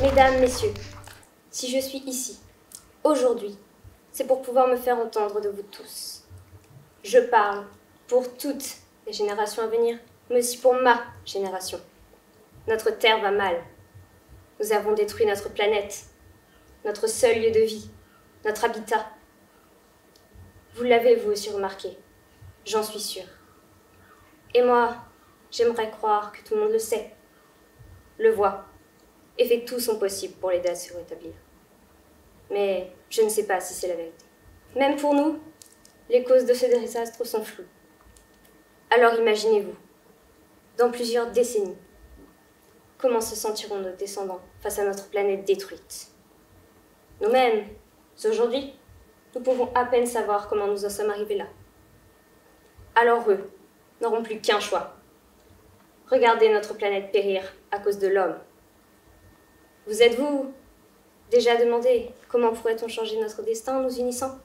Mesdames, messieurs, si je suis ici, aujourd'hui, c'est pour pouvoir me faire entendre de vous tous. Je parle pour toutes les générations à venir, mais aussi pour ma génération. Notre terre va mal. Nous avons détruit notre planète, notre seul lieu de vie, notre habitat. Vous l'avez vous aussi remarqué, j'en suis sûre. Et moi, j'aimerais croire que tout le monde le sait, le voit, et fait tout son possible pour l'aider à se rétablir. Mais je ne sais pas si c'est la vérité. Même pour nous, les causes de ce désastre sont floues. Alors imaginez-vous, dans plusieurs décennies, comment se sentiront nos descendants face à notre planète détruite? Nous-mêmes, aujourd'hui, nous pouvons à peine savoir comment nous en sommes arrivés là. Alors eux n'auront plus qu'un choix. Regarder notre planète périr à cause de l'homme. Vous êtes-vous déjà demandé comment pourrait-on changer notre destin en nous unissant?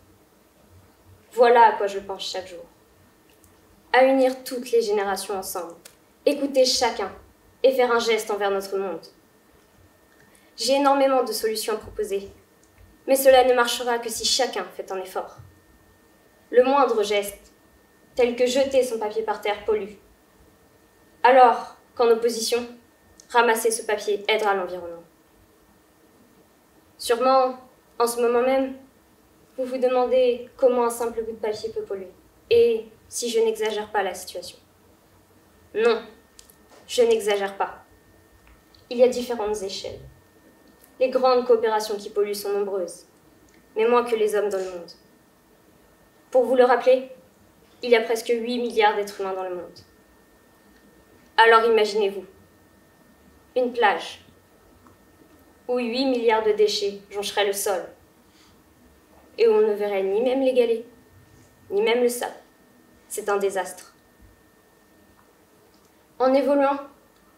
Voilà à quoi je pense chaque jour. À unir toutes les générations ensemble, écouter chacun et faire un geste envers notre monde. J'ai énormément de solutions à proposer, mais cela ne marchera que si chacun fait un effort. Le moindre geste, tel que jeter son papier par terre, pollue. Alors, qu'en opposition, ramasser ce papier aidera l'environnement. Sûrement, en ce moment même, vous vous demandez comment un simple bout de papier peut polluer, et si je n'exagère pas la situation. Non, je n'exagère pas. Il y a différentes échelles. Les grandes coopérations qui polluent sont nombreuses, mais moins que les hommes dans le monde. Pour vous le rappeler, il y a presque 8 milliards d'êtres humains dans le monde. Alors imaginez-vous, une plage où 8 milliards de déchets joncheraient le sol, et où on ne verrait ni même les galets, ni même le sable. C'est un désastre. En évoluant,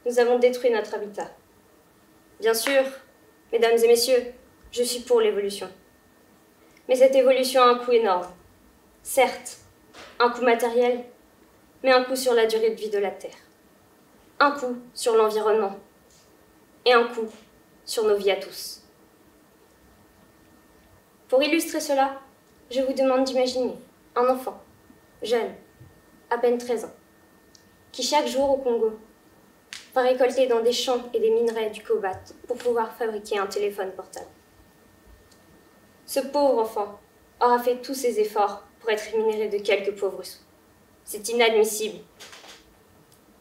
nous avons détruit notre habitat. Bien sûr, mesdames et messieurs, je suis pour l'évolution. Mais cette évolution a un coût énorme. Certes, un coût matériel, mais un coût sur la durée de vie de la Terre. Un coût sur l'environnement. Et un coût sur nos vies à tous. Pour illustrer cela, je vous demande d'imaginer un enfant, jeune, à peine 13 ans, qui chaque jour au Congo va récolter dans des champs et des minerais du cobalt pour pouvoir fabriquer un téléphone portable. Ce pauvre enfant aura fait tous ses efforts pour être rémunéré de quelques pauvres sous. C'est inadmissible.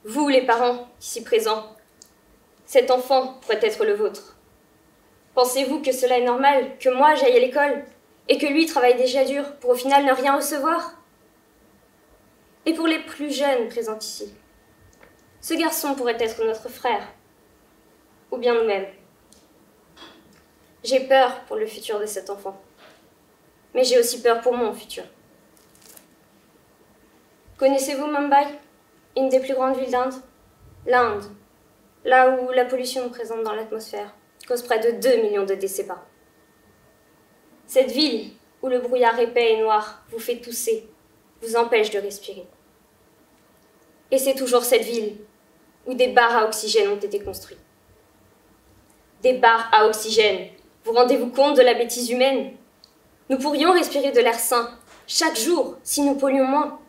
Vous, les parents, ici présents, cet enfant pourrait être le vôtre. Pensez-vous que cela est normal, que moi j'aille à l'école, et que lui travaille déjà dur pour au final ne rien recevoir? Et pour les plus jeunes présents ici, ce garçon pourrait être notre frère, ou bien nous-mêmes. J'ai peur pour le futur de cet enfant, mais j'ai aussi peur pour mon futur. Connaissez-vous Mumbai, une des plus grandes villes d'Inde? L'Inde, là où la pollution présente dans l'atmosphère cause près de 2 millions de décès par an. Cette ville, où le brouillard épais et noir vous fait tousser, vous empêche de respirer. Et c'est toujours cette ville où des bars à oxygène ont été construits. Des bars à oxygène, vous rendez-vous compte de la bêtise humaine? Nous pourrions respirer de l'air sain, chaque jour, si nous polluons moins.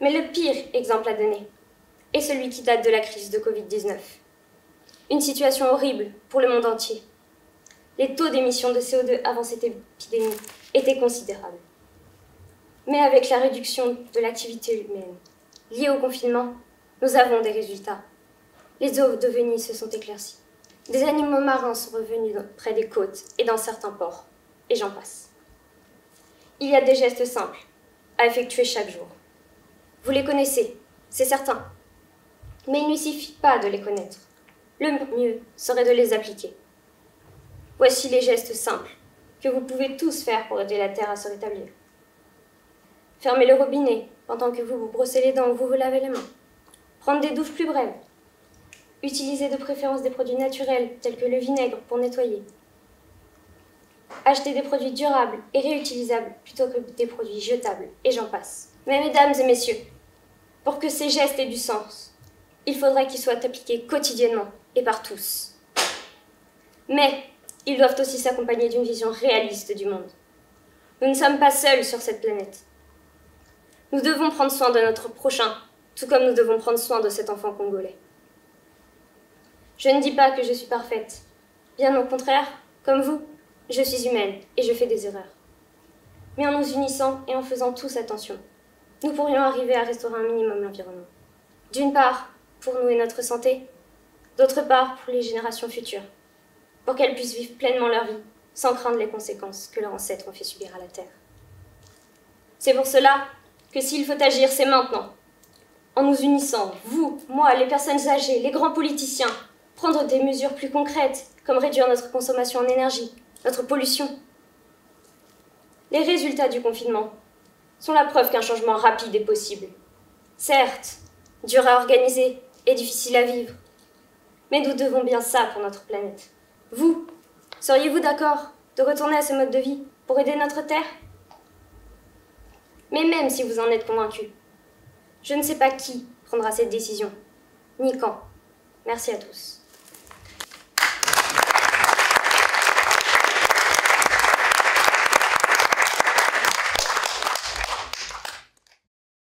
Mais le pire exemple à donner est celui qui date de la crise de Covid-19. Une situation horrible pour le monde entier. Les taux d'émission de CO2 avant cette épidémie étaient considérables. Mais avec la réduction de l'activité humaine liée au confinement, nous avons des résultats. Les eaux de Venise se sont éclaircies. Des animaux marins sont revenus près des côtes et dans certains ports. Et j'en passe. Il y a des gestes simples à effectuer chaque jour. Vous les connaissez, c'est certain. Mais il ne suffit pas de les connaître. Le mieux serait de les appliquer. Voici les gestes simples que vous pouvez tous faire pour aider la Terre à se rétablir. Fermez le robinet pendant que vous vous brossez les dents ou vous vous lavez les mains. Prendre des douches plus brèves. Utilisez de préférence des produits naturels tels que le vinaigre pour nettoyer. Acheter des produits durables et réutilisables plutôt que des produits jetables, et j'en passe. Mais mesdames et messieurs, pour que ces gestes aient du sens, il faudrait qu'ils soient appliqués quotidiennement et par tous. Mais ils doivent aussi s'accompagner d'une vision réaliste du monde. Nous ne sommes pas seuls sur cette planète. Nous devons prendre soin de notre prochain, tout comme nous devons prendre soin de cet enfant congolais. Je ne dis pas que je suis parfaite. Bien au contraire, comme vous, je suis humaine et je fais des erreurs. Mais en nous unissant et en faisant tous attention, nous pourrions arriver à restaurer un minimum l'environnement. D'une part, pour nous et notre santé, d'autre part, pour les générations futures, pour qu'elles puissent vivre pleinement leur vie, sans craindre les conséquences que leurs ancêtres ont fait subir à la Terre. C'est pour cela que s'il faut agir, c'est maintenant. En nous unissant, vous, moi, les personnes âgées, les grands politiciens, prendre des mesures plus concrètes, comme réduire notre consommation en énergie, notre pollution. Les résultats du confinement sont la preuve qu'un changement rapide est possible. Certes, dur à organiser et difficile à vivre, mais nous devons bien ça pour notre planète. Vous, seriez-vous d'accord de retourner à ce mode de vie pour aider notre Terre? Mais même si vous en êtes convaincus, je ne sais pas qui prendra cette décision, ni quand. Merci à tous.